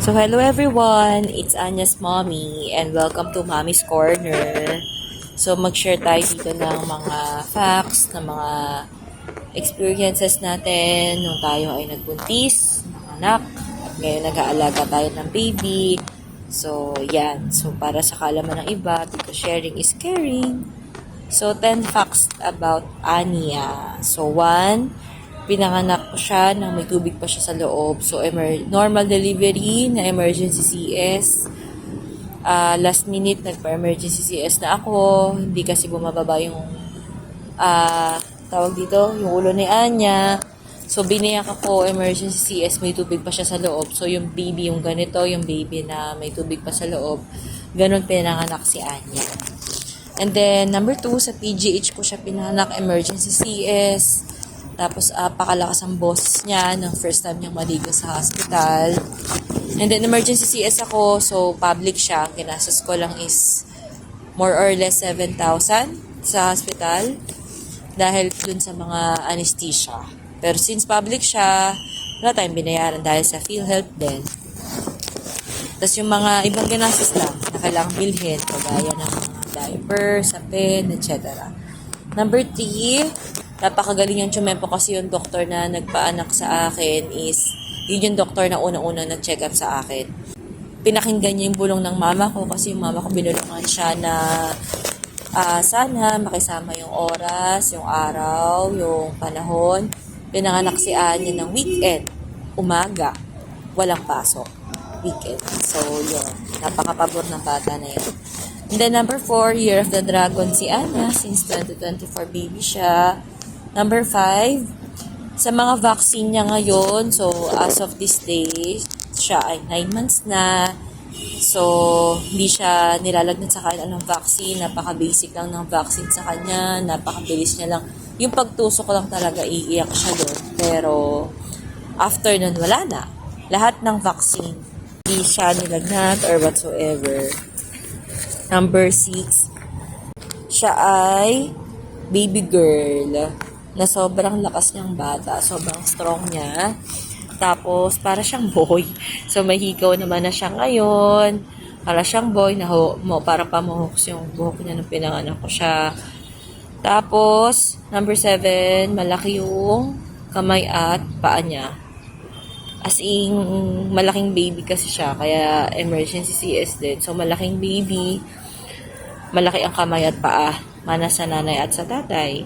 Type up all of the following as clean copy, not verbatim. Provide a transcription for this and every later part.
So, hello everyone! It's Anya's mommy and welcome to Mommy's Corner. So, mag-share tayo dito ng mga facts, ng mga experiences natin nung tayo ay nagbuntis, ng anak, at ngayon nag-aalaga tayo ng baby. So, yan. So, para sa kaalaman ng iba, because sharing is caring. So, 10 facts about Anya. So, 1, pinanganak ko siya nang may tubig pa siya sa loob. So, normal delivery na emergency CS. Last minute, nagpa-emergency CS na ako. Hindi kasi bumababa yung, tawag dito, yung ulo ni Anya. So, biniyak ako, emergency CS, may tubig pa siya sa loob. So, yung baby, yung ganito, yung baby na may tubig pa sa loob, ganun pinanganak si Anya. And then, number 2, sa PGH ko siya pinanganak, emergency CS. Tapos, pakalakas ang boses niya nung first time niyang maligo sa hospital. And then, emergency CS ako. So, public siya. Kinasas ko lang is more or less 7,000 sa hospital. Dahil dun sa mga anesthesia. Pero since public siya, wala tayong binayaran dahil sa PhilHealth din. Tapos yung mga ibang ginastos lang na kailangang bilhin. Kagaya ng mga diaper, sapin, etc. Number 3, napakagaling yung tsumempo kasi yung doktor na nagpaanak sa akin is, yun yung doktor na unang-unang nag-check up sa akin. Pinakinggan niya yung bulong ng mama ko kasi yung mama ko binulungan siya na sana makisama yung oras, yung araw, yung panahon. Pinanganak si Anya ng weekend, umaga, walang pasok, weekend. So, yun, napakapabor ng bata na yun. And then, number 4, Year of the Dragon si Anya, since 2024 baby siya. Number 5, sa mga vaccine niya ngayon, so as of this day, siya ay 9 months na. So, hindi siya nilalagnat sa kanya ng vaccine. Napaka-basic lang ng vaccine sa kanya. Napaka-bilis niya lang. Yung pagtusok lang talaga, iiyak siya doon. Pero, after nun, wala na. Lahat ng vaccine, hindi siya nilagnat or whatsoever. Number 6, siya ay baby girl na sobrang lakas niyang bata, sobrang strong niya. Tapos, para siyang boy. So, may hikaw naman na siya ngayon. Para siyang boy, parang pamuhoks yung buhok niya nung pinanganak ko siya. Tapos, number 7, malaki yung kamay at paa niya. As in, malaking baby kasi siya, kaya emergency CS din. So, malaking baby, malaki ang kamay at paa. Mana sa nanay at sa tatay.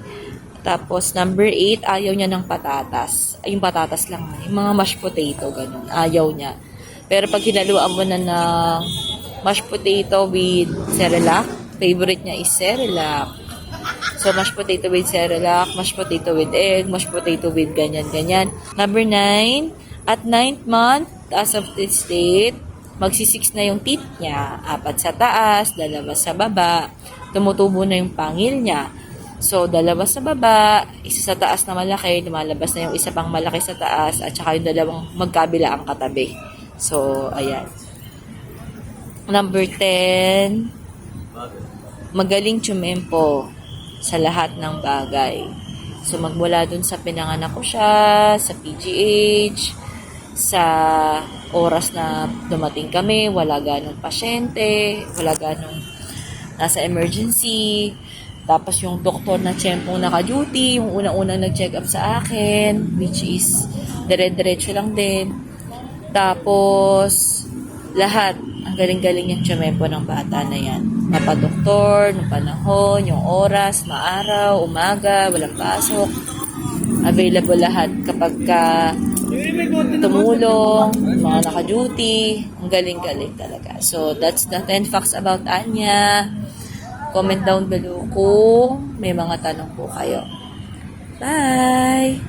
Tapos, number 8, ayaw niya ng patatas. Ay, yung patatas lang. Yung mga mashed potato, ganun. Ayaw niya. Pero pag hinaluan mo na ng mashed potato with Cerelac, favorite niya is Cerelac. So, mashed potato with Cerelac, mashed potato with egg, mashed potato with ganyan-ganyan. Number 9, at 9th month, as of this date, magsi-6 na yung teeth niya. 4 sa taas, 2 sa baba. Tumutubo na yung pangil niya. So, 2 sa baba, 1 sa taas na malaki, lumalabas na yung isa pang malaki sa taas, at saka yung 2 magkabila ang katabi. So, ayan. Number 10, magaling tsumempo sa lahat ng bagay. So, magmula dun sa pinanganak ko siya, sa PGH, sa oras na dumating kami, wala ganong pasyente, wala ganong nasa emergency. Tapos yung doktor na tiyempong naka-duty, yung unang-unang nag-check up sa akin, which is dire-diretso lang din. Tapos, lahat, ang galing-galing yung tiyempo ng bata na yan. Mapadoktor, ng panahon, yung oras, maaraw, umaga, walang pasok. Available lahat kapag tumulong, mga naka-duty. Ang galing-galing talaga. So, that's the 10 facts about Anya. Comment down below kung may mga tanong po kayo. Bye!